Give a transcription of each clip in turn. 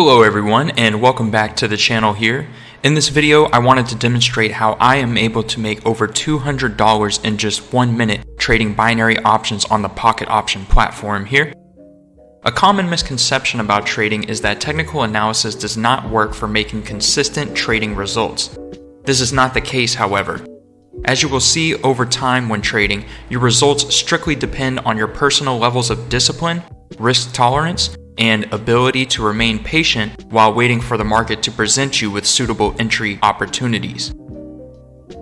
Hello everyone, and welcome back to the channel here. In this video, I wanted to demonstrate how I am able to make over $200 in just 1 minute trading binary options on the Pocket Option platform here. A common misconception about trading is that technical analysis does not work for making consistent trading results. This is not the case, however. As you will see over time when trading, your results strictly depend on your personal levels of discipline, risk tolerance, and ability to remain patient while waiting for the market to present you with suitable entry opportunities.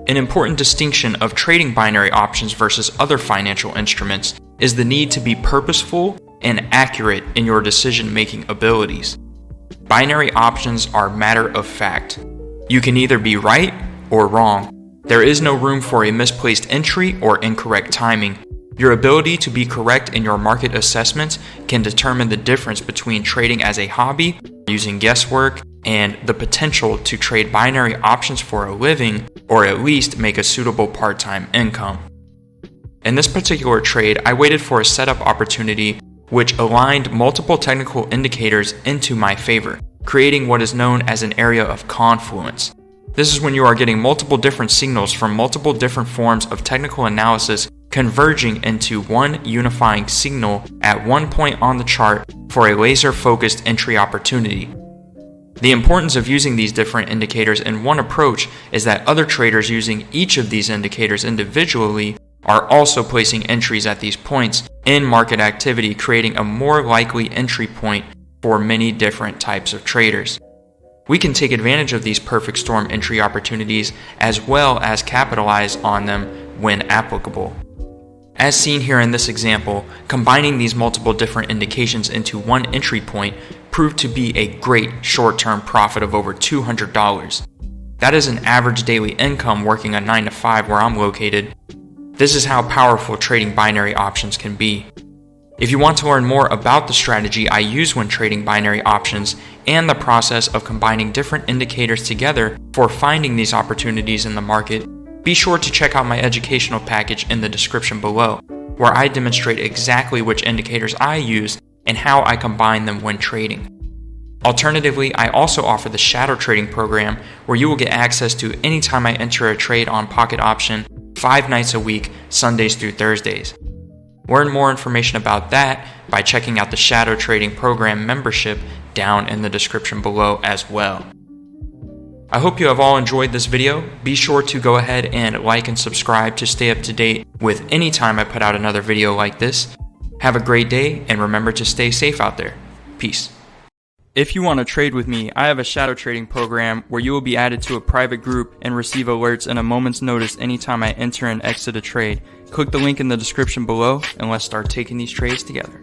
An important distinction of trading binary options versus other financial instruments is the need to be purposeful and accurate in your decision-making abilities. Binary options are matter of fact. You can either be right or wrong. There is no room for a misplaced entry or incorrect timing. Your ability to be correct in your market assessments can determine the difference between trading as a hobby, using guesswork, and the potential to trade binary options for a living or at least make a suitable part-time income. In this particular trade, I waited for a setup opportunity which aligned multiple technical indicators into my favor, creating what is known as an area of confluence. This is when you are getting multiple different signals from multiple different forms of technical analysis converging into one unifying signal at one point on the chart for a laser-focused entry opportunity. The importance of using these different indicators in one approach is that other traders using each of these indicators individually are also placing entries at these points in market activity, creating a more likely entry point for many different types of traders. We can take advantage of these perfect storm entry opportunities as well as capitalize on them when applicable. As seen here in this example, combining these multiple different indications into one entry point proved to be a great short-term profit of over $200. That is an average daily income working a 9 to 5 where I'm located. This is how powerful trading binary options can be. If you want to learn more about the strategy I use when trading binary options and the process of combining different indicators together for finding these opportunities in the market, be sure to check out my educational package in the description below, where I demonstrate exactly which indicators I use and how I combine them when trading. Alternatively, I also offer the shadow trading program where you will get access to anytime I enter a trade on Pocket Option 5 nights a week, Sundays through Thursdays. Learn more information about that by checking out the shadow trading program membership down in the description below as well. I hope you have all enjoyed this video. Be sure to go ahead and like and subscribe to stay up to date with any time I put out another video like this. Have a great day and remember to stay safe out there. Peace. If you want to trade with me, I have a shadow trading program where you will be added to a private group and receive alerts in a moment's notice anytime I enter and exit a trade. Click the link in the description below and let's start taking these trades together.